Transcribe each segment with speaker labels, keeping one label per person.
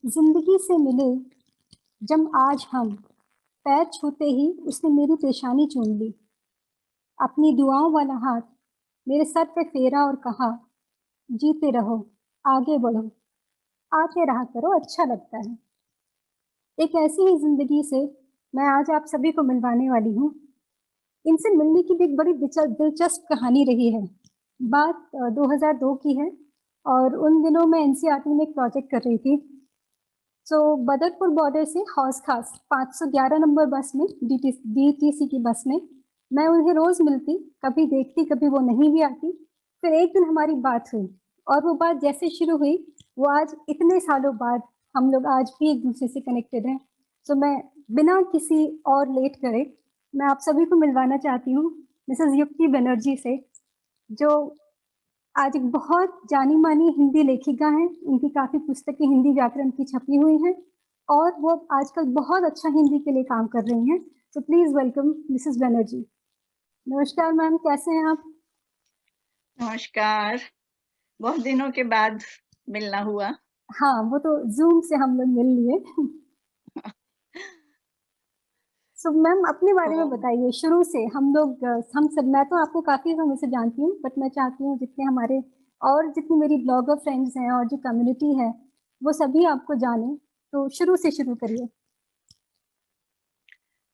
Speaker 1: जिंदगी से मिले जब आज हम, पैर छूते ही उसने मेरी पेशानी चूम ली। अपनी दुआओं वाला हाथ मेरे सर पे फेरा और कहा, जीते रहो, आगे बढ़ो, आके रहा करो, अच्छा लगता है। एक ऐसी ही जिंदगी से मैं आज आप सभी को मिलवाने वाली हूँ। इनसे मिलने की भी एक बड़ी दिलचस्प कहानी रही है। बात 2002 की है और उन दिनों मैं एनसीईआरटी में एक प्रोजेक्ट कर रही थी। बदरपुर बॉर्डर से हौस खास 511 नंबर बस में, डीटीसी की बस में मैं उन्हें रोज मिलती, कभी देखती कभी वो नहीं भी आती। फिर एक दिन हमारी बात हुई और वो बात जैसे शुरू हुई, वो आज इतने सालों बाद हम लोग आज भी एक दूसरे से कनेक्टेड हैं। मैं बिना किसी और लेट करे मैं आप सभी को मिलवाना चाहती हूँ मिसेस युक्ति बनर्जी से, जो आज एक बहुत जानी मानी हिंदी लेखिका हैं। उनकी काफी पुस्तकें हिंदी व्याकरण की छपी हुई हैं और वो आजकल बहुत अच्छा हिंदी के लिए काम कर रही हैं। Please welcome Mrs Banerjee. नमस्कार मैम, कैसे हैं आप?
Speaker 2: नमस्कार। बहुत दिनों के बाद मिलना हुआ।
Speaker 1: हाँ, वो तो जूम से हम लोग मिल लिए। मैम अपने बारे में
Speaker 2: तो
Speaker 1: बताइए, शुरू से हम लोग हम सब, मैं तो आपको काफी समय से जानती हूँ, बट मैं चाहती हूँ जितने हमारे और जितनी मेरी ब्लॉगर फ्रेंड्स हैं और जो कम्युनिटी है वो सभी आपको जाने। तो शुरू से शुरू करिए,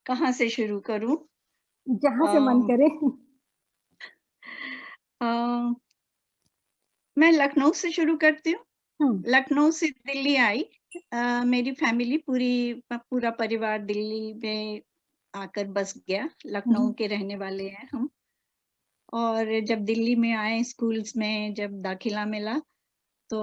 Speaker 2: कहाँ से शुरू करूं?
Speaker 1: जहां से मन
Speaker 2: अम,
Speaker 1: करे।
Speaker 2: अम, मैं लखनऊ से शुरू करती हूँ।
Speaker 1: हम्म।
Speaker 2: लखनऊ से दिल्ली आई। मेरी फैमिली पूरा परिवार दिल्ली में आकर बस गया। लखनऊ
Speaker 1: हम्म।
Speaker 2: के रहने वाले हैं हम। और जब दिल्ली में आए, स्कूल्स में जब दाखिला मिला, तो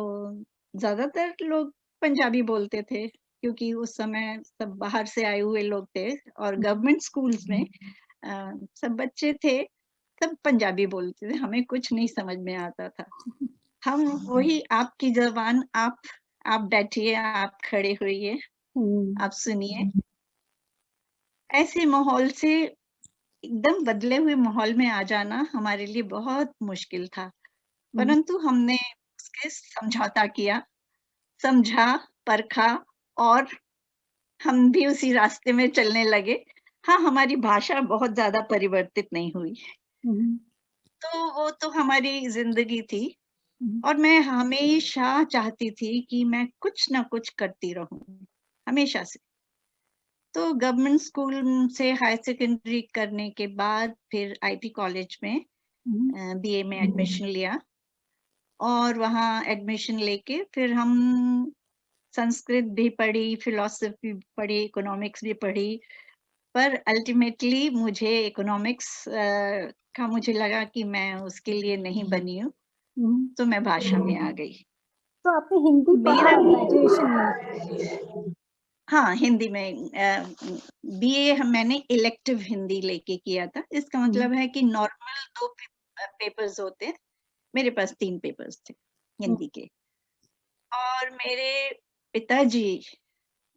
Speaker 2: ज्यादातर लोग पंजाबी बोलते थे, क्योंकि उस समय सब बाहर से आए हुए लोग थे। और गवर्नमेंट स्कूल्स में सब बच्चे थे, सब पंजाबी बोलते थे। हमें कुछ नहीं समझ में आता था। हम वही आपकी जबान, आप बैठिए, आप खड़े होइए,
Speaker 1: हम्म।
Speaker 2: आप सुनिए। ऐसे माहौल से एकदम बदले हुए माहौल में आ जाना हमारे लिए बहुत मुश्किल था।
Speaker 1: हम्म।
Speaker 2: परंतु हमने उसके समझौता किया, समझा, परखा, और हम भी उसी रास्ते में चलने लगे। हाँ, हमारी भाषा बहुत ज़्यादा परिवर्तित नहीं हुई।
Speaker 1: हम्म।
Speaker 2: तो वो तो हमारी ज़िंदगी थी।
Speaker 1: हम्म।
Speaker 2: और मैं हमेशा चाहती थी कि मैं कुछ ना कुछ करती रहूं, हमेशा से। तो गवर्नमेंट स्कूल से हायर सेकेंडरी करने के बाद फिर आईटी कॉलेज में
Speaker 1: हम्म।
Speaker 2: बीए में एडमिशन लिया। और वहाँ एडमिशन लेके फिर हम संस्कृत भी पढ़ी, फिलॉसफी भी पढ़ी, इकोनॉमिक्स भी पढ़ी। पर अल्टीमेटली मुझे इकोनॉमिक्स का मुझे लगा कि मैं उसके लिए नहीं बनी हूँ,
Speaker 1: हम्म।
Speaker 2: तो मैं भाषा में आ गई।
Speaker 1: तो आपने हिंदी पढ़ा
Speaker 2: मेरा
Speaker 1: ग्रेजुएशन में?
Speaker 2: हाँ, हिंदी में बीए मैंने इलेक्टिव हिंदी लेके किया था। इसका
Speaker 1: हम्म।
Speaker 2: मतलब है कि नॉर्मल 2 पेपर्स होते हैं, मेरे पास 3 पेपर्स थे
Speaker 1: हम्म।
Speaker 2: हिंदी के। और मेरे पिताजी,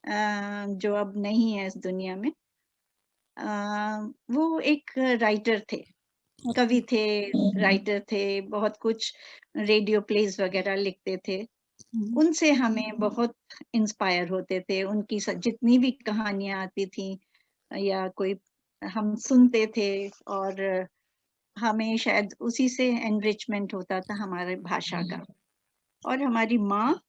Speaker 2: जो अब नहीं है इस दुनिया में, अ, वो एक राइटर थे,
Speaker 1: अच्छा।
Speaker 2: कवि थे, राइटर थे, बहुत कुछ रेडियो प्लेस वगैरह लिखते थे।
Speaker 1: हम्म।
Speaker 2: उनसे हमें बहुत इंस्पायर होते थे। उनकी जितनी भी कहानियां आती थी या कोई, हम सुनते थे। और हमें शायद उसी से एनरिचमेंट होता था हमारे भाषा का। और हमारी माँ,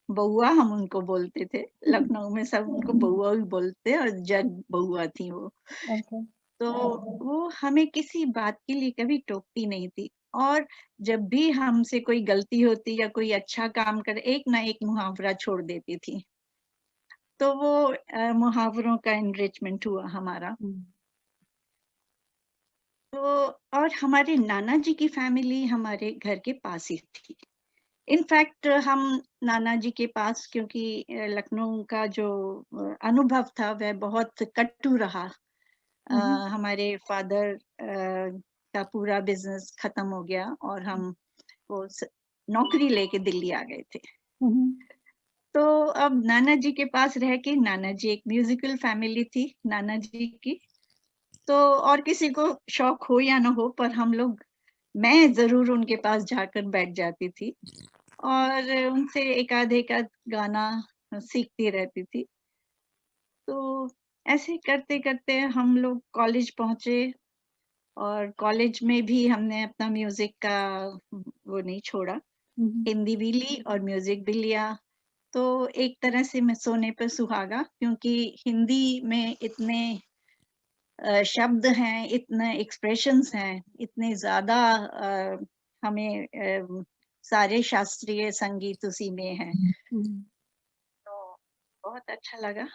Speaker 2: बउआ हम उनको बोलते थे। लखनऊ में सब उनको बउआ ही बोलते, और जग बउआ थी वो।
Speaker 1: ओके।
Speaker 2: तो वो हमें किसी बात के लिए कभी टोकती नहीं थी। और जब भी हमसे कोई गलती होती या कोई अच्छा काम करे, एक ना एक मुहावरा छोड़ देती थी। तो वो मुहावरों का एनरिचमेंट हुआ हमारा।
Speaker 1: हम्म।
Speaker 2: तो और हमारे नाना जी की फैमिली हमारे घर के पास ही थी। इनफैक्ट हम नाना जी के पास, क्योंकि लखनऊ का जो अनुभव था वह बहुत कटु रहा।
Speaker 1: हम्म।
Speaker 2: हमारे फादर का पूरा बिजनेस खत्म हो गया और हम वो नौकरी लेके दिल्ली आ गए थे।
Speaker 1: हम्म।
Speaker 2: तो अब नाना जी के पास रह के, नाना जी एक म्यूजिकल फैमिली थी नाना जी की। तो और किसी को शौक हो या ना हो, पर हम लोग, मैं जरूर उनके पास जाकर बैठ जाती थी और उनसे एक आध गाना सीखती रहती थी। तो ऐसे करते-करते हम लोग कॉलेज पहुँचे और कॉलेज में भी हमने अपना म्यूज़िक का वो नहीं छोड़ा।
Speaker 1: हुँ,
Speaker 2: हिंदी भी ली और म्यूज़िक भी लिया। तो एक तरह से मैं सोने पे सुहागा, क्योंकि हिंदी में इतने शब्द हैं, इतने एक्सप्रेशंस हैं, इतने ज़्यादा हमें सारे शास्त्रीय संगीत उसी में हैं।
Speaker 1: हुँ।
Speaker 2: तो बहुत अच्छा लगा।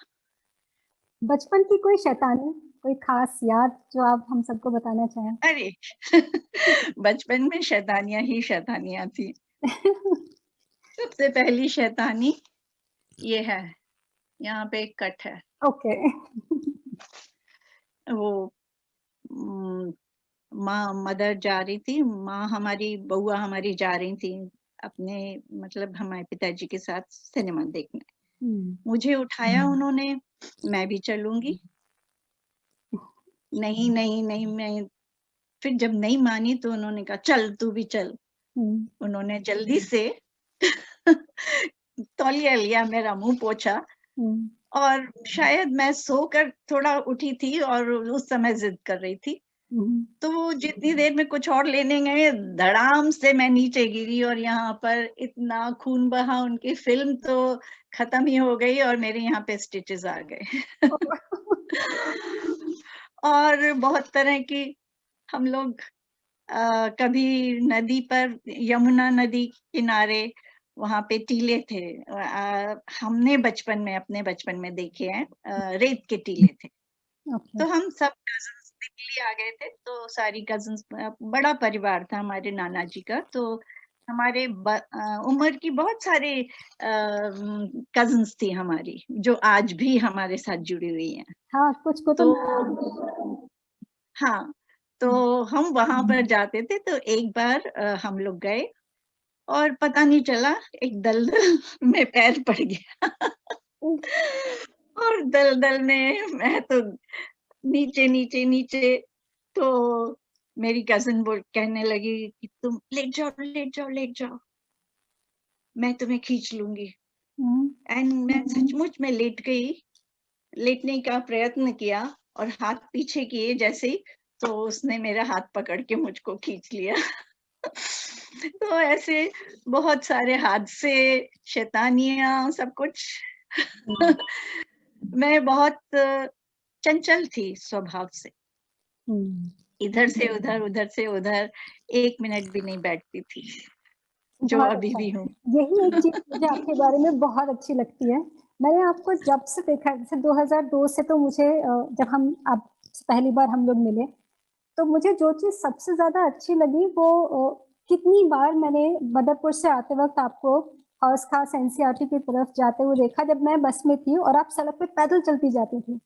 Speaker 1: बचपन की कोई शैतानी, कोई ख़ास याद जो आप हम सबको बताना चाहें?
Speaker 2: अरे! बचपन में शैतानियाँ ही शैतानियाँ थी। सबसे पहली शैतानी ये है, यहाँ पे एक कट है।
Speaker 1: ओके।
Speaker 2: वो उम, माँ मदर जा रही थी, माँ हमारी बुआ हमारी जा रही थी अपने मतलब हमारे पिताजी के साथ सिनेमा देखने।
Speaker 1: हुँ,
Speaker 2: मुझे उठाया उन्होंने, मैं भी चलूँगी। नहीं, नहीं, नहीं मैं फिर जब नहीं मानी तो उन्होंने कहा, "चल तू भी चल।"
Speaker 1: हुँ,
Speaker 2: उन्होंने जल्दी से तौलिया लिया, मेरा मुँह पोंछा
Speaker 1: हुँ,
Speaker 2: और शायद मैं सोकर थोड़ा उठी थी और उस समय ज़िद कर रही थी।
Speaker 1: हुँ,
Speaker 2: तो वो जितनी देर में कुछ और लेने गए, धड़ाम से मैं नीचे गिरी और यहाँ पर इतना खून बहा, उनकी फ़िल्म तो खत्म ही हो गई और मेरे यहाँ पे स्टिचेज़ आ गए। और बहुत तरह की हम लोग कभी नदी पर यमुना नदी किनारे वहाँ पे टीले थे। हमने बचपन में अपने बचपन में देखे हैं रेत के टीले थे।
Speaker 1: ओके।
Speaker 2: तो हम सब कज़िन्स दिल्ली आ गए थे, तो सारी कज़िन्स बड़ा परिवार था हमारे नाना जी का, तो हमारे उम्र की बहुत सारे कज़िन्स थी हमारी, जो आज भी हमारे साथ जुड़ी हुई हैं।
Speaker 1: हाँ, कुछ को तो
Speaker 2: तो
Speaker 1: मैं
Speaker 2: हाँ,
Speaker 1: हुँ,
Speaker 2: तो हम वहाँ पर जाते थे, तो एक बार हम लोग गए और पता नहीं चला, एक दलदल में पैर पड़ गया
Speaker 1: हुँ,
Speaker 2: और दलदल में मैं तो नीचे, नीचे, नीचे तो मेरी कज़िन कहने लगी कि तुम लेट जाओ, लेट जाओ, लेट जाओ, मैं तुम्हें खींच लूँगी।
Speaker 1: हुँ,
Speaker 2: एंड मैं सचमुच में लेट गई, लेटने का प्रयत्न किया और हाथ पीछे किए जैसे ही, तो उसने मेरा हाथ पकड़ के मुझको खींच लिया। तो ऐसे बहुत सारे हादसे, शैतानियाँ, सब कुछ।
Speaker 1: हुँ,
Speaker 2: मैं बहुत चंचल थी स्वभाव से।
Speaker 1: हुँ।
Speaker 2: इधर से उधर, उधर से उधर 1 मिनट भी नहीं बैठती थी, जो
Speaker 1: बहुत
Speaker 2: अभी
Speaker 1: अच्छा।
Speaker 2: भी हूँ।
Speaker 1: यही एक चीज़ मुझे आपके बारे में बहुत अच्छी लगती है। मैंने आपको जब से देखा है जैसे 2002 से तो मुझे जब हम आप पहली बार हम लोग मिले, तो मुझे जो चीज़ सबसे ज़्यादा अच्छी लगी वो कितनी बार मैंने मदरपुर से आते वक़्त आपको हौस खास एनसीईआरटी की तरफ जाते हुए देखा जब मैं बस में थी और आप सड़क पे पैदल चलती जाती थी।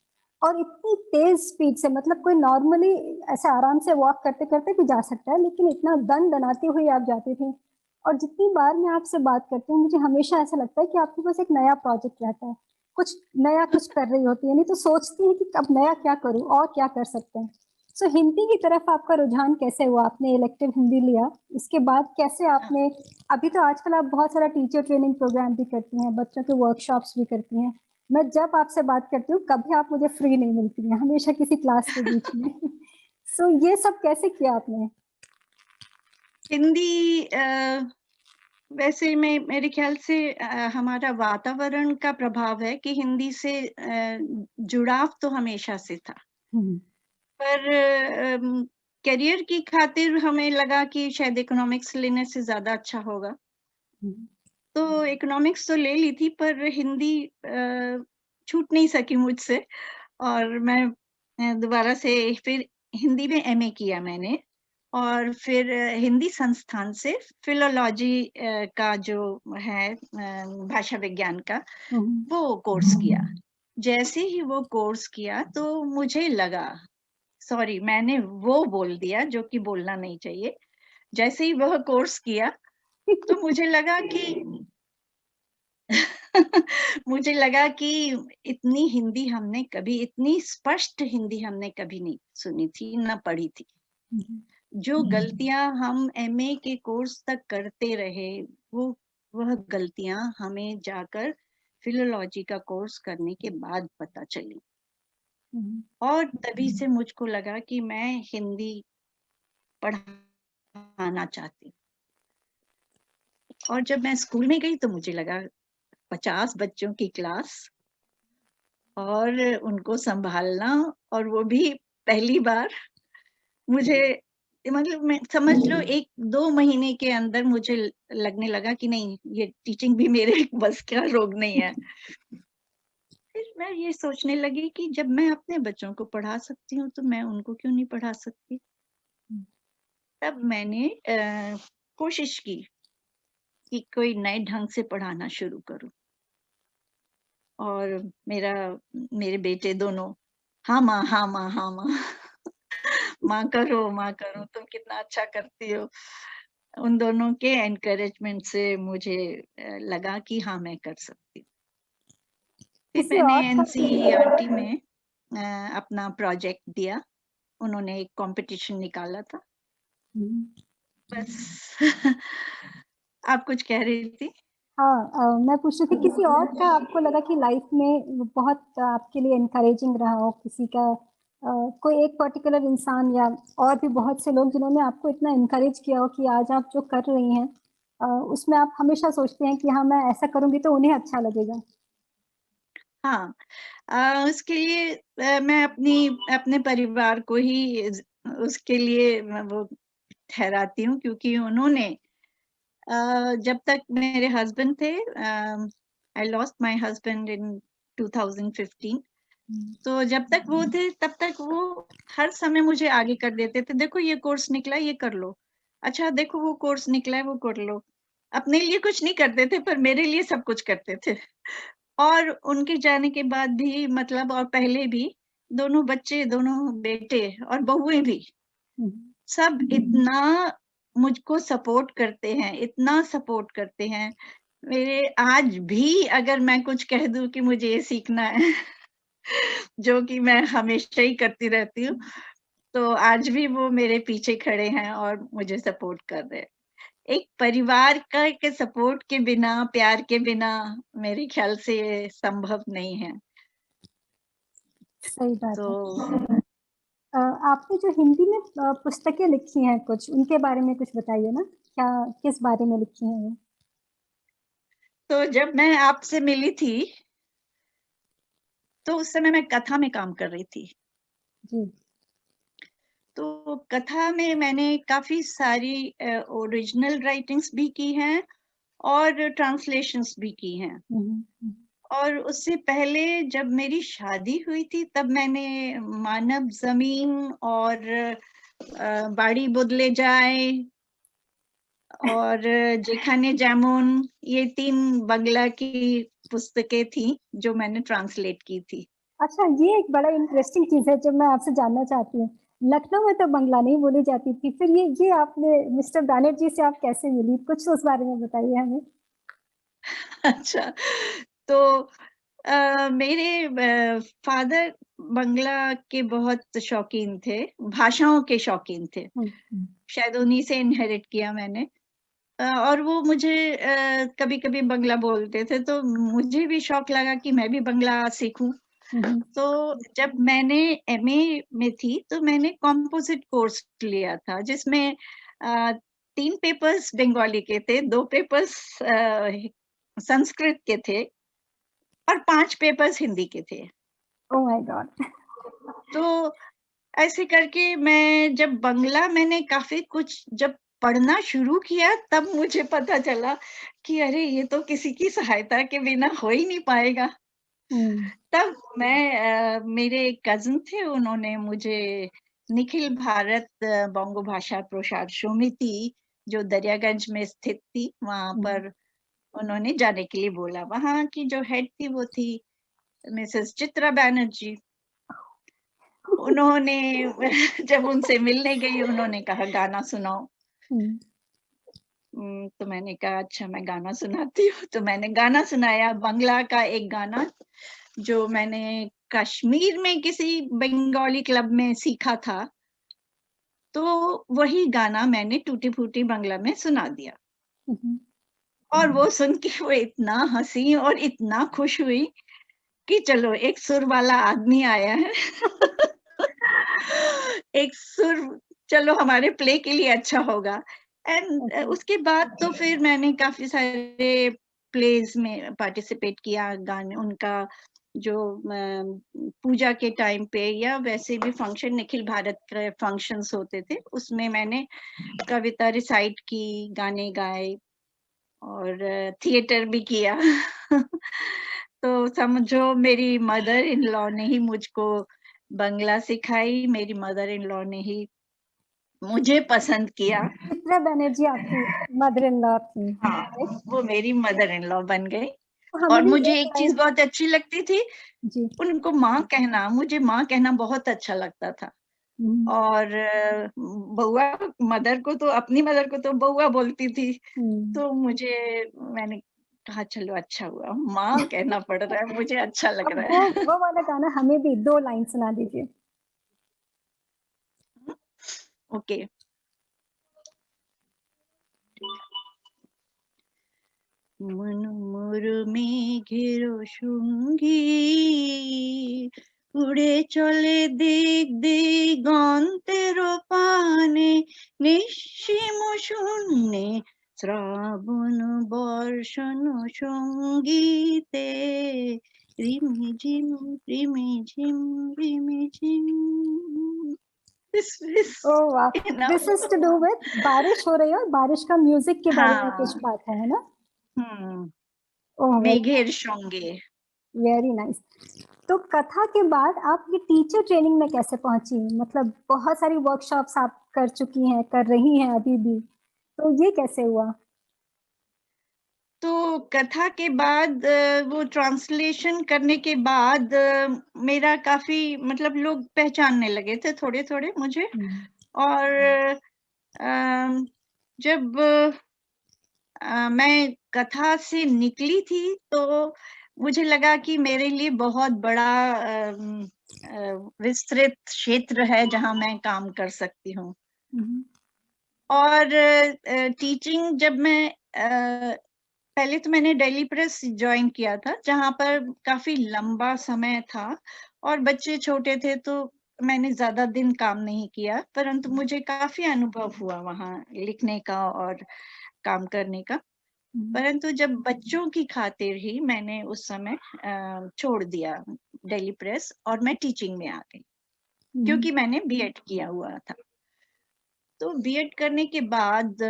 Speaker 1: और इतनी तेज़ स्पीड से मतलब कोई नॉर्मली ऐसे आराम से वॉक करते-करते भी जा सकता है, लेकिन इतना दन-दनाती हुई आप जाती थी। और जितनी बार मैं आपसे बात करती हूँ, मुझे हमेशा ऐसा लगता है कि आपके पास एक नया प्रोजेक्ट रहता है। कुछ नया कुछ कर रही होती है, नहीं तो सोचती हैं कि अब नया क्या करूँ और क्या कर सकते हैं। सो हिंदी की तरफ आपका रुझान कैसे हुआ? आपने इलेक्टिव हिंदी लिया, इसके बाद कैसे
Speaker 2: हाँ,
Speaker 1: आपने अभी तो आजकल आप बहुत सारा टीचर ट्रेनिंग प्रोग्राम भी करती हैं, बच्चों के वर्कशॉप्स भी करती हैं। मैं जब आपसे बात करती हूँ, कभी आप मुझे फ्री नहीं मिलती हैं, हमेशा किसी क्लास के बीच में। सो ये सब कैसे किया आपने?
Speaker 2: हिंदी वैसे मैं मेरे ख़्याल से हमारा वातावरण का प्रभाव है कि हिंदी से जुड़ाव तो हमेशा से था।
Speaker 1: हुँ,
Speaker 2: पर करियर की खातिर हमें लगा कि शायद इकोनॉमिक्स लेने से ज़्यादा अच्छा होगा।
Speaker 1: हुँ,
Speaker 2: तो इकोनॉमिक्स तो ले ली थी पर हिंदी छूट नहीं सकी मुझसे और मैं दोबारा से फिर हिंदी में एमए किया मैंने और फिर हिंदी संस्थान से फ़िलोलॉजी का जो है भाषा विज्ञान का,
Speaker 1: हुँ,
Speaker 2: वो कोर्स किया। जैसे ही वो कोर्स किया तो मुझे लगा सॉरी मैंने वो बोल दिया जो कि बोलना नहीं चाहिए। जैसे ही वह कोर्स किया तो मुझे लगा कि मुझे लगा कि इतनी हिंदी हमने कभी इतनी स्पष्ट हिंदी हमने कभी नहीं सुनी थी, ना पढ़ी थी।
Speaker 1: हुँ,
Speaker 2: जो गलतियाँ हम एमए के कोर्स तक करते रहे, वो वह गलतियाँ हमें जाकर फिलोलॉजी का कोर्स करने के बाद पता चली।
Speaker 1: हम्म,
Speaker 2: और तभी से मुझको लगा कि मैं हिंदी पढ़ाना चाहती हूँ। और जब मैं स्कूल में गई तो मुझे लगा 50 बच्चों की क्लास और उनको संभालना, और वो भी पहली बार। मुझे मतलब मैं समझ लो 1-2 महीने के अंदर मुझे लगने लगा कि नहीं, ये टीचिंग भी मेरे बस का रोग नहीं है। फिर मैं ये सोचने लगी कि जब मैं अपने बच्चों को पढ़ा सकती हूँ तो मैं उनको क्यों नहीं पढ़ा सकती। तब मैंने कोशिश की कि कोई नए ढंग से पढ़ाना शुरू करूँ। और मेरे बेटे दोनों, हाँ माँ, हाँ माँ, हाँ माँ। माँ करो, तुम कितना अच्छा करती हो। उन दोनों के एनकरेजमेंट से मुझे लगा कि हाँ, मैं कर सकती हूँ। फिर
Speaker 1: किसी
Speaker 2: मैंने
Speaker 1: और का।
Speaker 2: एनसीईआरटी में अपना प्रोजेक्ट दिया। उन्होंने एक कॉम्पिटिशन निकाला था।
Speaker 1: हम्म,
Speaker 2: बस। आप कुछ कह रही थी?
Speaker 1: हाँ, मैं पूछ रही थी किसी और का आपको लगा कि लाइफ में बहुत आपके लिए इनकरेजिंग रहा हो, किसी का कोई एक पर्टिकुलर इंसान या और भी बहुत से लोग जिन्होंने आपको इतना इनकरेज किया हो कि आज आप जो कर रही हैं उसमें आप हमेशा सोचते हैं कि हाँ मैं ऐसा करूंगी तो उन्हें अच्छा लगेगा।
Speaker 2: हाँ, उसके लिए मैं अपने परिवार को ही उसके लिए वो ठहराती हूँ, क्योंकि उन्होंने जब तक मेरे हस्बैंड थे, I lost my husband in 2015। तो जब तक वो थे तब तक वो हर समय मुझे आगे कर देते थे, देखो ये कोर्स निकला, ये कर लो। अच्छा देखो वो कोर्स निकला है, वो कर लो। अपने लिए कुछ नहीं करते थे पर मेरे लिए सब कुछ करते थे। और उनके जाने के बाद भी, मतलब और पहले भी, दोनों बच्चे, दोनों बेटे और बहुएं भी,
Speaker 1: हम्म,
Speaker 2: सब इतना मुझको सपोर्ट करते हैं, इतना सपोर्ट करते हैं। मेरे आज भी अगर मैं कुछ कह दूं कि मुझे ये सीखना है, जो कि मैं हमेशा ही करती रहती हूँ, तो आज भी वो मेरे पीछे खड़े हैं और मुझे सपोर्ट कर रहे हैं। एक परिवार का के सपोर्ट के बिना, प्यार के बिना मेरे ख्याल से ये संभव नहीं है।
Speaker 1: सही बात
Speaker 2: तो
Speaker 1: है। आपने जो हिंदी में पुस्तकें लिखी हैं कुछ, उनके बारे में कुछ बताइए ना, क्या किस बारे में लिखी हैं वो?
Speaker 2: जब मैं आपसे मिली थी तो उस समय मैं कथा में काम कर रही थी।
Speaker 1: जी।
Speaker 2: तो कथा में मैंने काफी सारी ओरिजिनल राइटिंग्स भी की हैं और ट्रांसलेशंस भी की हैं।
Speaker 1: हम्म,
Speaker 2: और उससे पहले जब मेरी शादी हुई थी तब मैंने मानव जमीन और बाड़ी बदले जाए और जेखाने जामुन, ये 3 बंगला की पुस्तकें थी जो मैंने ट्रांसलेट की थी।
Speaker 1: अच्छा, ये एक बड़ा इंटरेस्टिंग चीज है जो मैं आपसे जानना चाहती हूँ। लखनऊ में तो बंगला नहीं बोली जाती थी, फिर ये आपने मिस्टर बैनर्जी से आप कैसे मिली, कुछ उस बारे में बताइए हमें।
Speaker 2: अच्छा, तो मेरे फादर बंगला के बहुत शौकीन थे, भाषाओं के शौकीन थे।
Speaker 1: हम्म,
Speaker 2: शायद उन्हीं से इनहेरिट किया मैंने। और वो मुझे कभी-कभी बंगला बोलते थे, तो मुझे भी शौक लगा कि मैं भी बंगला सीखूं।
Speaker 1: हम्म,
Speaker 2: तो जब मैंने एमए में थी तो मैंने कॉम्पोजिट कोर्स लिया था, जिसमें 3 पेपर्स बंगाली के थे, 2 पेपर्स संस्कृत के थे और 5 पेपर्स हिंदी के थे।
Speaker 1: Oh my God.
Speaker 2: तो ऐसे करके मैं जब बंगला मैंने काफ़ी कुछ जब पढ़ना शुरू किया तब मुझे पता चला कि अरे ये तो किसी की सहायता के बिना हो ही नहीं पाएगा।
Speaker 1: हम्म,
Speaker 2: तब मेरे कज़िन थे, उन्होंने मुझे निखिल भारत बंगो भाषा प्रसार समिति जो दरियागंज में स्थित थी, वहाँ
Speaker 1: हम्म,
Speaker 2: पर उन्होंने जाने के लिए बोला। वहाँ की जो हेड थी वो थी मिसेस चित्रा बैनर्जी। उन्होंने जब उनसे मिलने गई उन्होंने कहा गाना सुनाओ।
Speaker 1: हम्म,
Speaker 2: तो मैंने कहा अच्छा मैं गाना सुनाती हूँ। तो मैंने गाना सुनाया, बंगला का एक गाना जो मैंने कश्मीर में किसी बंगाली क्लब में सीखा था। तो वही गाना मैंने टूटी फूटी बंगला में सुना दिया।
Speaker 1: हम्म।
Speaker 2: और वो सुन के वो इतना हँसी और इतना खुश हुई कि चलो एक सुर वाला आदमी आया है। एक सुर चलो हमारे प्ले के लिए अच्छा होगा। And
Speaker 1: okay.
Speaker 2: उसके बाद तो फिर मैंने काफ़ी सारे प्लेज़ में पार्टिसिपेट किया, गाने उनका जो पूजा के टाइम पे या वैसे भी फंक्शन निखिल भारत के फंक्शंस होते थे, उसमें मैंने कविता रिसाइट की, गाने गाए और थिएटर भी किया। तो समझो मेरी मदर इन लॉ ने ही मुझको बांग्ला सिखाई, मेरी मदर इन लॉ ने ही मुझे पसंद किया।
Speaker 1: चित्रा बनर्जी आपकी मदर इन लॉ थी,
Speaker 2: हाँ,
Speaker 1: राइट?
Speaker 2: वो मेरी मदर इन लॉ बन गई
Speaker 1: तो हमें
Speaker 2: और
Speaker 1: भी
Speaker 2: मुझे
Speaker 1: एक
Speaker 2: एक
Speaker 1: लाइन।
Speaker 2: चीज़ बहुत अच्छी लगती थी,
Speaker 1: जी।
Speaker 2: उनको माँ कहना, मुझे माँ कहना बहुत अच्छा लगता था।
Speaker 1: हुँ,
Speaker 2: और बउआ मदर को तो अपनी मदर को तो बउआ बोलती थी,
Speaker 1: हुँ।
Speaker 2: तो मैंने कहा चलो अच्छा हुआ, माँ कहना पड़ रहा है, मुझे अच्छा लग
Speaker 1: अब
Speaker 2: रहा है।
Speaker 1: वो वाला गाना हमें भी 2 लाइन सुना दीजिए।
Speaker 2: ओके। মন মোর মেঘের সঙ্গী উড়ে চলে দিক দিগন্তের পানে নিঃসীম শূন্যে শ্রাবণ বর্ষণ সঙ্গীতে রিমিঝিম রিমিঝিম রিমিঝিম this is
Speaker 1: ओह वाह!
Speaker 2: enough.
Speaker 1: This is to do with बारिश हो रही है और बारिश का म्यूज़िक के बारे में कुछ
Speaker 2: हाँ,
Speaker 1: बात है ना?
Speaker 2: हुँ,
Speaker 1: ओह वेरी
Speaker 2: मेघेर সঙ্গে।
Speaker 1: Very nice. तो कथा के बाद आप ये टीचर ट्रेनिंग में कैसे पहुँची? मतलब बहुत सारी वर्कशॉप्स आप कर चुकी हैं, कर रही हैं अभी भी, तो ये कैसे हुआ?
Speaker 2: तो कथा के बाद वो ट्रांसलेशन करने के बाद मेरा काफ़ी मतलब लोग पहचानने लगे थे थोड़े-थोड़े मुझे
Speaker 1: हुँ,
Speaker 2: और अम, जब मैं कथा से निकली थी तो मुझे लगा कि मेरे लिए बहुत बड़ा विस्तृत क्षेत्र है जहाँ मैं काम कर सकती हूँ।
Speaker 1: हुँ,
Speaker 2: और टीचिंग जब मैं पहले तो मैंने डेली प्रेस जॉइन किया था, जहाँ पर काफ़ी लंबा समय था और बच्चे छोटे थे तो मैंने ज़्यादा दिन काम नहीं किया, परंतु मुझे काफ़ी अनुभव हुआ वहाँ लिखने का और काम करने का।
Speaker 1: हुँ,
Speaker 2: परंतु जब बच्चों की खातिर ही मैंने उस समय छोड़ दिया डेली प्रेस और मैं टीचिंग में आ गई,
Speaker 1: हुँ,
Speaker 2: क्योंकि मैंने बीएड किया हुआ था। तो बीएड करने के बाद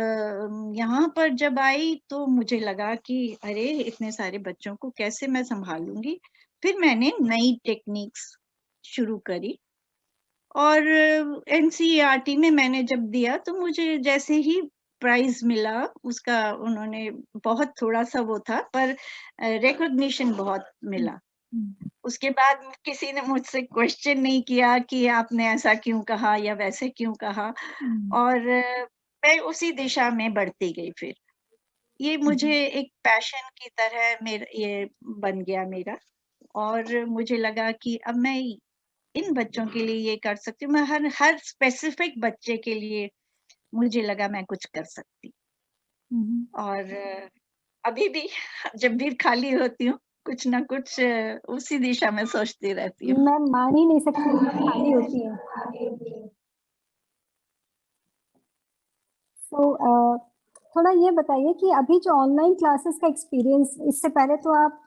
Speaker 2: यहाँ पर जब आई तो मुझे लगा कि अरे! इतने सारे बच्चों को कैसे मैं सँभालूँगी? फिर मैंने नई टेक्निक्स शुरू करी और एनसीईआरटी में मैंने जब दिया तो मुझे जैसे ही प्राइज़ मिला उसका उन्होंने बहुत थोड़ा-सा वो था पर रिकॉग्निशन बहुत
Speaker 1: हुँ,
Speaker 2: मिला।
Speaker 1: हुँ,
Speaker 2: उसके बाद किसी ने मुझसे क्वेश्चन नहीं किया कि आपने ऐसा क्यों कहा या वैसे क्यों कहा
Speaker 1: हुँ,
Speaker 2: और मैं उसी दिशा में बढ़ती गई फिर। ये मुझे
Speaker 1: हुँ,
Speaker 2: एक पैशन की तरह ये बन गया मेरा और मुझे लगा कि अब मैं इन बच्चों के लिए ये कर सकती हूँ। मैं हर हर स्पेसिफिक बच्चे के लिए मुझे लगा मैं कुछ कर सकती
Speaker 1: हुँ।
Speaker 2: और अभी भी जब भी खाली होती हूँ, कुछ ना कुछ उसी दिशा में सोचती रहती हूँ।
Speaker 1: मैं मान ही नहीं सकती इतना खाली होती है। तो थोड़ा ये बताइए कि अभी जो ऑनलाइन क्लासेस का एक्सपीरियंस, इससे पहले तो आप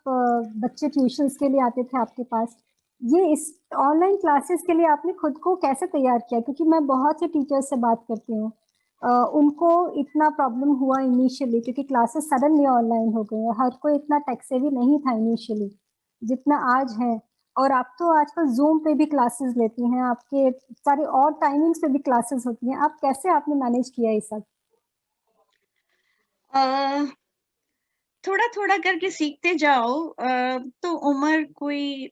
Speaker 1: बच्चे ट्यूशन्स के लिए आते थे आपके पास। ये इस ऑनलाइन क्लासेस के लिए आपने खुद को कैसे तैयार किया? क्योंकि मैं बहुत से टीचर्स से बात करती हूँ। उनको इतना प्रॉब्लम हुआ इनिशियली क्योंकि क्लासेस सडनली ऑनलाइन हो गए हैं। हर कोई इतना टेक सेवी नहीं था इनिशियली, जितना आज है। और आप तो आजकल ज़ूम पे भी क्लासेस लेती हैं, आपके सारे और टाइमिंग्स पे भी क्लासेस होती हैं। आप कैसे आपने मैनेज किया ये सब?
Speaker 2: अ, थोड़ा-थोड़ा करके सीखते जाओ तो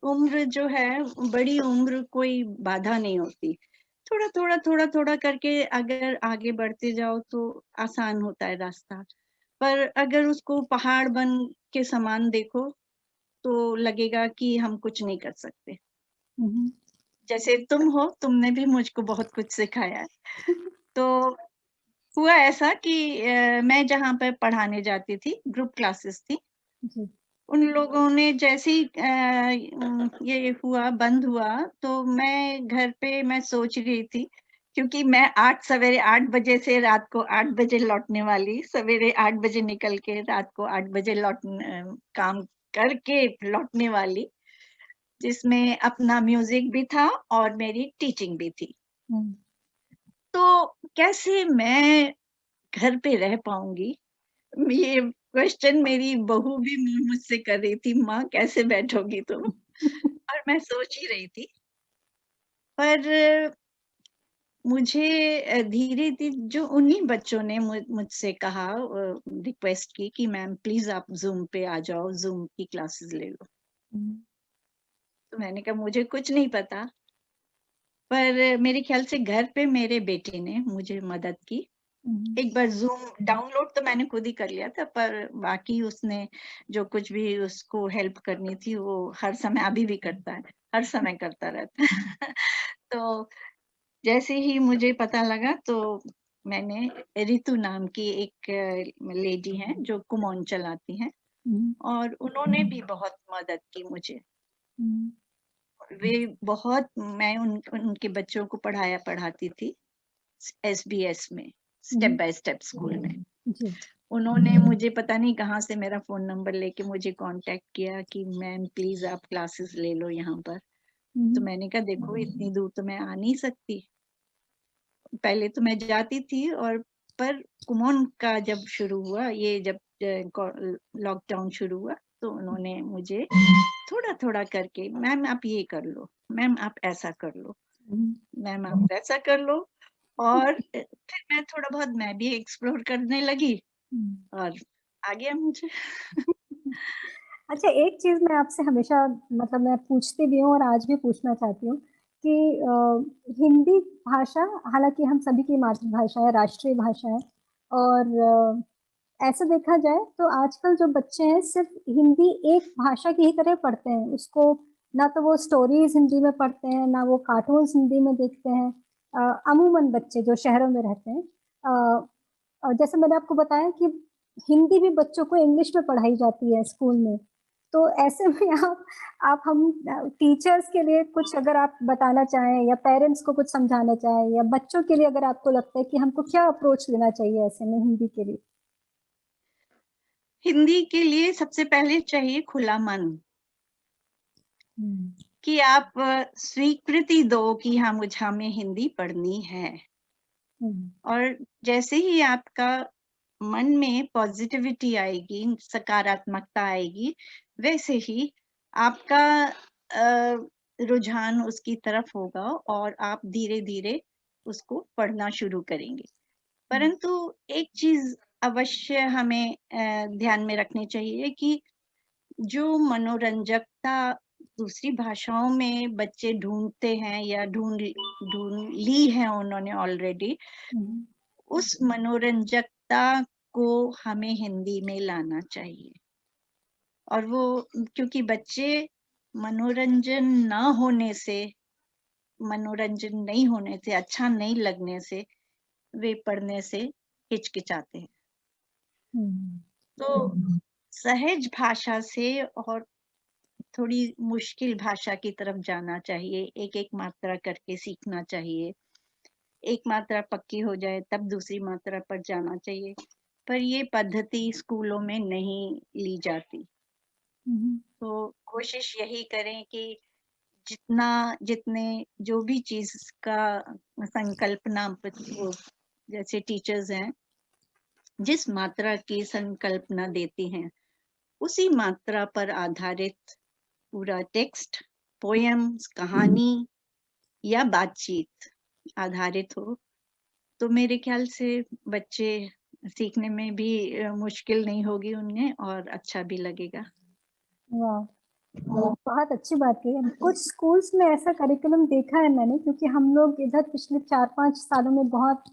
Speaker 2: उम्र जो है बड़ी उम्र कोई बाधा नहीं होती। थोड़ा-थोड़ा, थोड़ा-थोड़ा करके अगर आगे बढ़ते जाओ तो आसान होता है रास्ता। पर अगर उसको पहाड़ बन के समान देखो, तो लगेगा कि हम कुछ नहीं कर सकते।
Speaker 1: हुँ, हुँ।
Speaker 2: जैसे तुम हो, तुमने भी मुझको बहुत कुछ सिखाया है। तो हुआ ऐसा कि मैं जहाँ पर पढ़ाने जाती थी, ग्रुप क्लासेस थी,
Speaker 1: जी।
Speaker 2: उन लोगों ने जैसे ही ये हुआ, बंद हुआ, तो मैं घर पे मैं सोच रही थी, क्योंकि मैं 8 सवेरे 8 बजे से रात को 8 बजे लौटने वाली, सवेरे 8 बजे निकल के रात को 8 बजे काम करके लौटने वाली, जिसमें अपना म्यूज़िक भी था और मेरी टीचिंग भी थी।
Speaker 1: हुँ।
Speaker 2: तो कैसे मैं घर पे रह पाऊँगी? ये क्वेश्चन मेरी बहू भी मुझसे कर रही थी, "माँ कैसे बैठोगी तुम?" और मैं सोच ही रही थी। पर मुझे धीरे-धीरे जो उन्हीं बच्चों ने मुझसे कहा रिक्वेस्ट की कि मैम प्लीज़ आप ज़ूम पे आ जाओ, ज़ूम की क्लासेस ले लो।
Speaker 1: हुँ,
Speaker 2: तो मैंने कहा मुझे कुछ नहीं पता, पर मेरे ख़्याल से घर पे मेरे बेटे ने मुझे मदद की।
Speaker 1: हुँ,
Speaker 2: एक बार ज़ूम डाउनलोड तो मैंने खुद ही कर लिया था, पर बाकी उसने जो कुछ भी उसको हेल्प करनी थी, वो हर समय अभी भी करता है, हर समय करता रहता है। तो जैसे ही मुझे पता लगा तो मैंने रितु नाम की एक लेडी हैं, जो कुमोन चलाती हैं
Speaker 1: हुँ,
Speaker 2: और उन्होंने भी बहुत मदद की मुझे।
Speaker 1: हुँ,
Speaker 2: वे बहुत मैं उनके बच्चों को पढ़ाती थी एसबीएस में, step
Speaker 1: hmm,
Speaker 2: by step school में।
Speaker 1: जी।
Speaker 2: उन्होंने मुझे पता नहीं कहाँ से मेरा फ़ोन नंबर लेके मुझे कॉन्टैक्ट किया कि मैम प्लीज़ आप क्लासेस ले लो यहाँ पर। तो
Speaker 1: हुँ,
Speaker 2: मैंने कहा देखो इतनी दूर तो मैं आ नहीं सकती। पहले तो मैं जाती थी और पर कुमोन का जब शुरू हुआ ये जब लॉकडाउन शुरू हुआ तो उन्होंने मुझे थोड़ा-थोड़ा करके मैम आप ये कर लो, मैम आप ऐसा कर लो,
Speaker 1: हुँ,
Speaker 2: मैम आप वैसा कर लो और फिर मैं थोड़ा बहुत मैं भी एक्सप्लोर करने लगी
Speaker 1: हुँ।
Speaker 2: और आ गया मुझे।
Speaker 1: अच्छा, एक चीज़ मैं आपसे हमेशा मतलब मैं पूछती भी हूँ और आज भी पूछना चाहती हूँ कि हिंदी भाषा हालाँकि हम सभी की मातृभाषा है, राष्ट्रीय भाषा है और ऐसे देखा जाए तो आजकल जो बच्चे हैं सिर्फ़ हिंदी एक भाषा की ही तरह पढ़ते हैं। उसको ना तो वो स्टोरीज़ हिंदी में पढ़ते हैं, ना वो कार्टून्स हिंदी में देखते हैं। अमूमन बच्चे जो शहरों में रहते हैं। जैसे मैंने आपको बताया कि हिंदी भी बच्चों को इंग्लिश में पढ़ाई जाती है स्कूल में। तो ऐसे में आप हम टीचर्स के लिए कुछ अगर आप बताना चाहें या पेरेंट्स को कुछ समझाना चाहें या बच्चों के लिए अगर आपको लगता है कि हमको क्या अप्रोच लेना चाहिए ऐसे में हिंदी के लिए?
Speaker 2: हिंदी के लिए सबसे पहले चाहिए खुला मन
Speaker 1: हुँ,
Speaker 2: कि आप स्वीकृति दो कि हाँ, हमें हिंदी पढ़नी है
Speaker 1: हुँ,
Speaker 2: और जैसे ही आपका मन में पॉज़िटिविटी आएगी, सकारात्मकता आएगी, वैसे ही आपका रुझान उसकी तरफ होगा और आप धीरे-धीरे उसको पढ़ना शुरू करेंगे।
Speaker 1: हुँ,
Speaker 2: परंतु एक चीज़ अवश्य हमें ध्यान में रखनी चाहिए कि जो मनोरंजकता दूसरी भाषाओं में बच्चे ढूँढते हैं या ढूँढ ली है उन्होंने ऑलरेडी,
Speaker 1: हुँ,
Speaker 2: उस मनोरंजकता को हमें हिंदी में लाना चाहिए। और वो क्योंकि बच्चे मनोरंजन ना होने से मनोरंजन नहीं होने से, अच्छा नहीं लगने से, वे पढ़ने से हिचकिचाते हैं।
Speaker 1: हुँ,
Speaker 2: तो सहज भाषा से और थोड़ी मुश्किल भाषा की तरफ जाना चाहिए, एक-एक मात्रा करके सीखना चाहिए। एक मात्रा पक्की हो जाए तब दूसरी मात्रा पर जाना चाहिए, पर ये पद्धति स्कूलों में नहीं ली जाती।
Speaker 1: हुँ,
Speaker 2: तो कोशिश यही करें कि जितने जो भी चीज़ का संकल्पना वो जैसे टीचर्स हैं, जिस मात्रा की संकल्पना देती हैं, उसी मात्रा पर आधारित पूरा टेक्स्ट, पोएम्स, कहानी या बातचीत आधारित हो, तो मेरे ख़्याल से बच्चे सीखने में भी मुश्किल नहीं होगी उन्हें और अच्छा भी लगेगा।
Speaker 1: वाह! बहुत अच्छी बात कही है। कुछ स्कूल्स में ऐसा करिकुलम देखा है मैंने क्योंकि हम लोग इधर पिछले 4-5 सालों में बहुत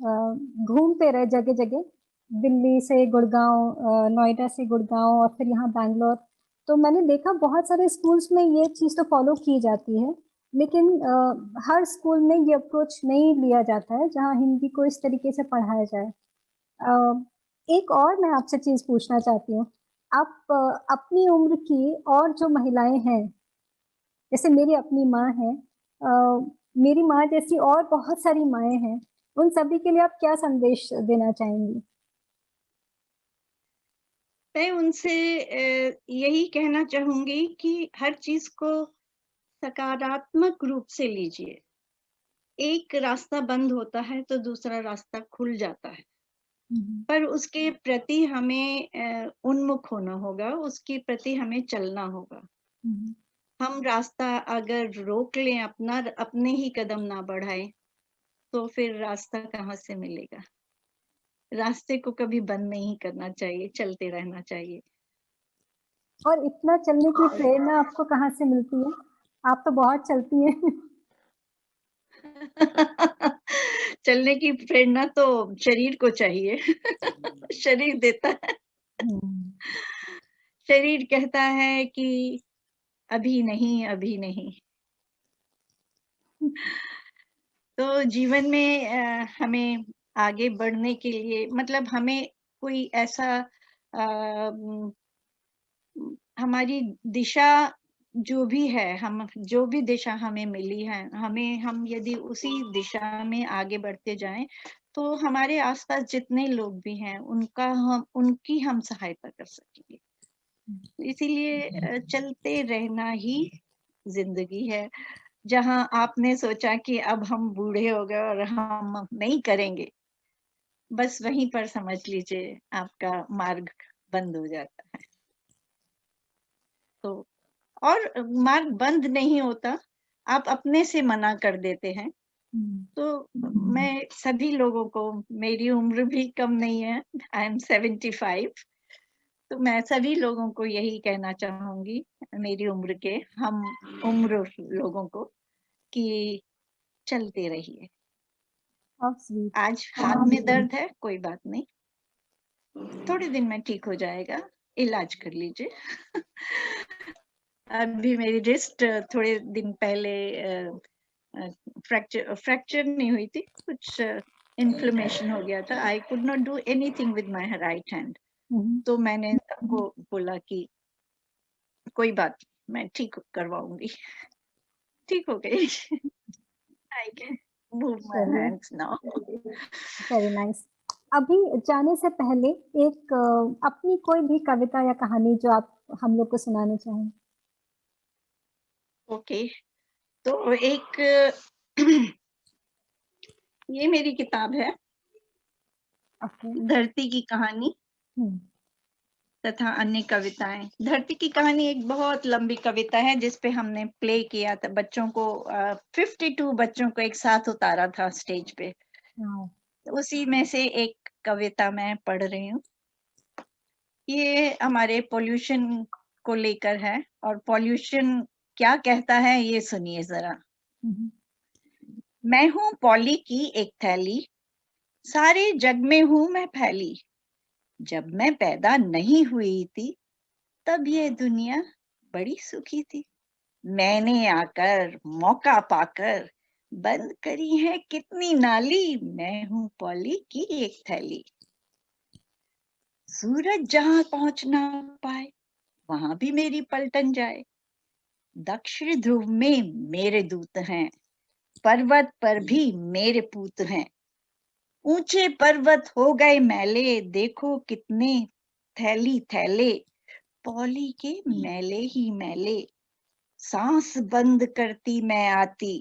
Speaker 1: घूमते रहे जगह-जगह। दिल्ली से गुड़गाँव नोएडा से गुड़गाँव और फिर यहाँ बैंगलोर। तो मैंने देखा बहुत सारे स्कूल्स में ये चीज़ तो फ़ॉलो की जाती है। लेकिन हर स्कूल में ये अप्रोच नहीं लिया जाता है जहाँ हिंदी को इस तरीके से पढ़ाया जाए। एक और मैं आपसे चीज़ पूछना चाहती हूँ, आप अपनी उम्र की और जो महिलाएँ हैं, जैसे मेरी अपनी माँ है, मेरी माँ जैसी और बहुत सारी माँएँ हैं, उन सभी के लिए आप क्या संदेश देना चाहेंगी?
Speaker 2: मैं उनसे यही कहना चाहूँगी कि हर चीज़ को सकारात्मक रूप से लीजिए। एक रास्ता बंद होता है तो दूसरा रास्ता खुल जाता है।
Speaker 1: हुँ, हुँ।
Speaker 2: पर उसके प्रति हमें उन्मुख होना होगा, उसके प्रति हमें चलना होगा।
Speaker 1: हुँ, हुँ।
Speaker 2: हम रास्ता अगर रोक लें, अपने ही कदम ना बढ़ाएँ, तो फिर रास्ता कहाँ से मिलेगा? रास्ते को कभी बंद नहीं करना चाहिए, चलते रहना चाहिए।
Speaker 1: और इतना चलने की
Speaker 2: और
Speaker 1: प्रेरणा आपको कहाँ से मिलती है? आप तो बहुत चलती हैं।
Speaker 2: चलने की प्रेरणा तो शरीर को चाहिए। शरीर देता है।
Speaker 1: हुँ।
Speaker 2: शरीर कहता है कि अभी नहीं, अभी नहीं। तो जीवन में हमें आगे बढ़ने के लिए मतलब हमें कोई ऐसा हमारी दिशा जो भी है, हम जो भी दिशा हमें मिली है, हम यदि उसी दिशा में आगे बढ़ते जाएँ, तो हमारे आस-पास जितने लोग भी हैं, उनकी हम सहायता कर सकेंगे। इसीलिए चलते रहना ही ज़िंदगी है। जहाँ आपने सोचा कि अब हम बूढ़े हो गए और हम नहीं करेंगे, बस वहीं पर समझ लीजिए आपका मार्ग बंद हो जाता है। तो और मार्ग बंद नहीं होता, आप अपने से मना कर देते हैं।
Speaker 1: हुँ।
Speaker 2: तो मैं सभी लोगों को मेरी उम्र भी कम नहीं है, आई एम 75 तो मैं सभी लोगों को यही कहना चाहूँगी, मेरी उम्र के हम उम्र लोगों को कि चलते रहिए।
Speaker 1: How sweet.
Speaker 2: आज हाथ में दर्द है, कोई बात नहीं, थोड़े दिन में ठीक हो जाएगा, इलाज कर लीजिए। अभी मेरी रिस्ट थोड़े दिन पहले फ्रैक्चर नहीं हुई थी, कुछ इन्फ्लेमेशन हो गया था। I could not do anything with my right hand.
Speaker 1: हुँ, हुँ।
Speaker 2: तो मैंने सबको बोला कि कोई बात नहीं, मैं ठीक करवाऊँगी। ठीक हो गई। आई कैन मूव माय
Speaker 1: चलिए,
Speaker 2: हैंड्स नाउ।
Speaker 1: Very nice. अभी जाने से पहले एक अपनी कोई भी कविता या कहानी जो आप हम लोग को सुनाना चाहें?
Speaker 2: ओके, तो एक ये मेरी किताब है,
Speaker 1: ओके।
Speaker 2: धरती की कहानी
Speaker 1: हुँ।
Speaker 2: तथा अन्य कविताएँ। धरती की कहानी एक बहुत लंबी कविता है जिस पे हमने प्ले किया था बच्चों को 52 बच्चों को एक साथ उतारा था स्टेज पे।
Speaker 1: वाओ!
Speaker 2: उसी में से एक कविता मैं पढ़ रही हूँ। ये हमारे पॉल्यूशन को लेकर है और पॉल्यूशन क्या कहता है ये सुनिए ज़रा।
Speaker 1: हुँ, हुँ।
Speaker 2: मैं हूँ पॉली की एक थैली, सारे जग में हूँ मैं फैली। जब मैं पैदा नहीं हुई थी, तब ये दुनिया बड़ी सुखी थी। मैंने आकर मौका पाकर बंद करी है कितनी नाली, मैं हूँ पॉली की एक थैली। सूरज जहां पहुंच ना पाए वहां भी मेरी पलटन जाए। दक्षिण ध्रुव में मेरे दूत हैं, पर्वत पर भी मेरे पूत हैं। ऊंचे पर्वत हो गए मैले, देखो कितने थैली थैले। पॉली के मैले ही मैले, सांस बंद करती मैं आती।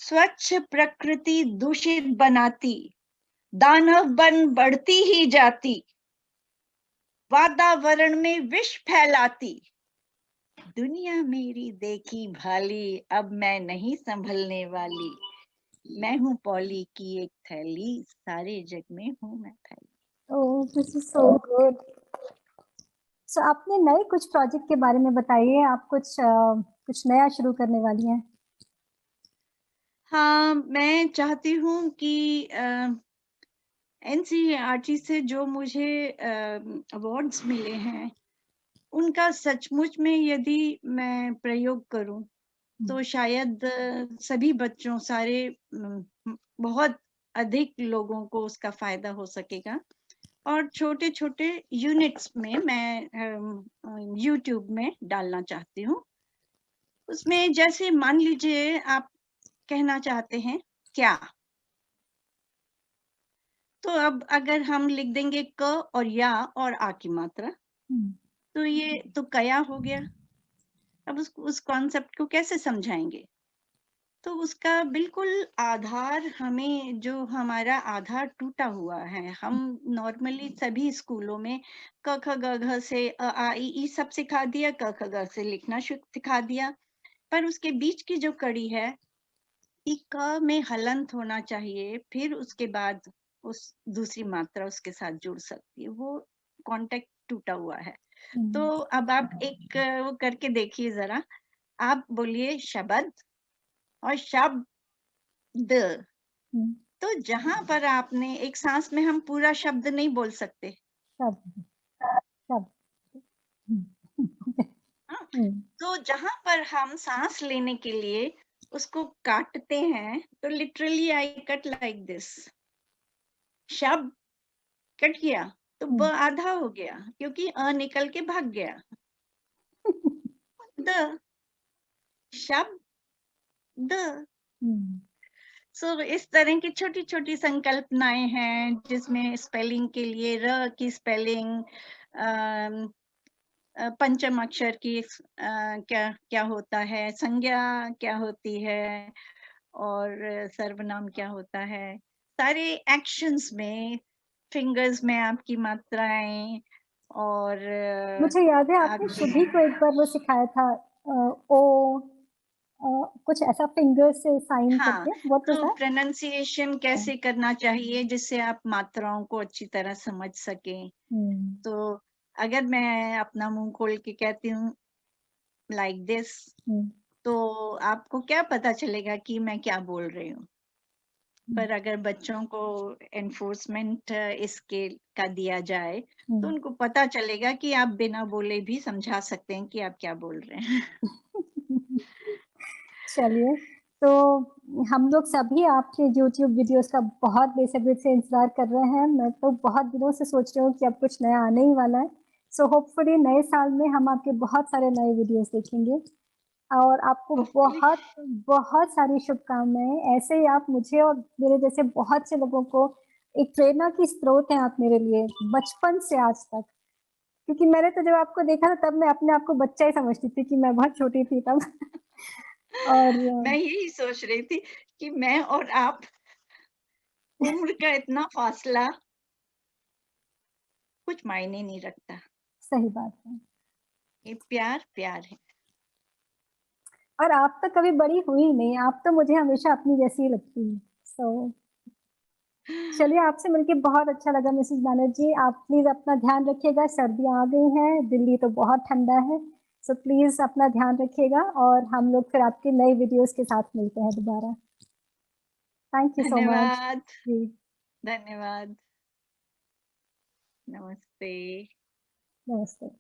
Speaker 2: स्वच्छ प्रकृति दूषित बनाती, दानव बन बढ़ती ही जाती। वातावरण में विष फैलाती, दुनिया मेरी देखी भाली, अब मैं नहीं संभलने वाली। मैं हूँ पॉली की एक थैली, सारे जग में हूँ मैं फैली।
Speaker 1: Oh! This is so good. So अपने नए कुछ प्रोजेक्ट के बारे में बताइए, आप कुछ नया शुरू करने वाली हैं?
Speaker 2: हाँ, मैं चाहती हूँ कि एनसीईआरटी से जो मुझे अवार्ड्स मिले हैं, उनका सचमुच में यदि मैं प्रयोग करूँ, तो शायद सभी बच्चों सारे बहुत अधिक लोगों को उसका फ़ायदा हो सकेगा। और छोटे-छोटे यूनिट्स में मैं यूट्यूब में डालना चाहती हूँ। उसमें जैसे मान लीजिए आप कहना चाहते हैं क्या? तो अब अगर हम लिख देंगे क और या और आ की मात्रा,
Speaker 1: हुँ,
Speaker 2: तो ये तो कया हो गया। अब उस कॉन्सेप्ट को कैसे समझाएँगे? तो उसका बिल्कुल आधार हमें जो हमारा आधार टूटा हुआ है, हम नॉर्मली सभी स्कूलों में क, ख, ग, घ से आ, इ, ई सब सिखा दिया, क, ख, ग से लिखना सिखा दिया, पर उसके बीच की जो कड़ी है कि क में हलंत होना चाहिए, फिर उसके बाद उस दूसरी मात्रा उसके साथ जुड़ सकती है, वो कॉन्टेक्ट टूटा हुआ है। तो
Speaker 1: हुँ,
Speaker 2: अब आप एक वो करके देखिए ज़रा, आप बोलिए शबद और शब्द,
Speaker 1: हुँ,
Speaker 2: तो जहाँ पर आपने एक साँस में हम पूरा शब्द नहीं बोल सकते,
Speaker 1: शब्द, शब्द, हुँ,
Speaker 2: हाँ?
Speaker 1: हुँ,
Speaker 2: तो जहाँ पर हम साँस लेने के लिए उसको काटते हैं, तो literally I cut like this, शब्द कट गया, तो ब
Speaker 1: हुँ,
Speaker 2: आधा हो गया क्योंकि अ निकल के भाग गया। द शब्द, द।
Speaker 1: हुँ,
Speaker 2: सो इस तरह की छोटी-छोटी संकल्पनाएँ हैं जिसमें स्पेलिंग के लिए र की स्पेलिंग अ पंचम अक्षर की क्या क्या होता है, संज्ञा क्या होती है और सर्वनाम क्या होता है। सारे एक्शंस में, फिंगर्स में आपकी मात्राएँ और
Speaker 1: मुझे याद है आपने
Speaker 2: आपके
Speaker 1: शुभी को एक बार वो सिखाया था ओ कुछ ऐसा फिंगर से साइन
Speaker 2: हाँ,
Speaker 1: करके, व्हाट वाज़
Speaker 2: तो
Speaker 1: दैट?
Speaker 2: प्रोनंसिएशन कैसे करना चाहिए जिससे आप मात्राओं को अच्छी तरह समझ सकें।
Speaker 1: हुँ,
Speaker 2: तो अगर मैं अपना मुँह खोल के कहती हूँ लाइक दिस,
Speaker 1: हुँ,
Speaker 2: तो आपको क्या पता चलेगा कि मैं क्या बोल रही हूँ?
Speaker 1: हुँ,
Speaker 2: पर अगर बच्चों को एनफोर्समेंट इसके का दिया जाए, तो
Speaker 1: हुँ।
Speaker 2: उनको पता चलेगा कि आप बिना बोले भी समझा सकते हैं कि आप क्या बोल रहे हैं।
Speaker 1: चलिए, तो हम लोग सभी आपके यूट्यूब वीडियोज़ का बहुत बेसब्री से इंतज़ार कर रहे हैं। मैं तो बहुत दिनों से सोच रही हूँ कि अब कुछ नया आने ही वाला है। सो होपफुली नए साल में हम आपके बहुत सारे नए वीडियोज़ देखेंगे और आपको
Speaker 2: होपफुली
Speaker 1: बहुत, बहुत सारी शुभकामनाएँ। ऐसे ही आप मुझे और मेरे जैसे बहुत से लोगों को एक प्रेरणा की स्रोत हैं आप मेरे लिए, बचपन से आज तक। क्योंकि मैंने तो जब आपको देखा ना तब मैं अपने आप को बच्चा ही समझती थी कि मैं बहुत छोटी थी तब। और
Speaker 2: मैं यही सोच रही थी कि मैं और आप उम्र का इतना फासला कुछ मायने नहीं रखता।
Speaker 1: सही बात है।
Speaker 2: ये प्यार, प्यार है।
Speaker 1: और आप तो कभी बड़ी हुई ही नहीं, आप तो मुझे हमेशा अपनी जैसी ही लगती हैं। सो चलिए आपसे मिलके बहुत अच्छा लगा मिसेज़ बनर्जी। आप प्लीज़ अपना ध्यान रखिएगा, सर्दियाँ आ गई हैं, दिल्ली तो बहुत ठंडा है। सो प्लीज़ अपना ध्यान रखिएगा और हम लोग फिर आपके नए वीडियोज़ के साथ मिलते हैं दोबारा। Thank you so much.
Speaker 2: धन्यवाद,
Speaker 1: जी,
Speaker 2: धन्यवाद। नमस्ते।
Speaker 1: नमस्ते।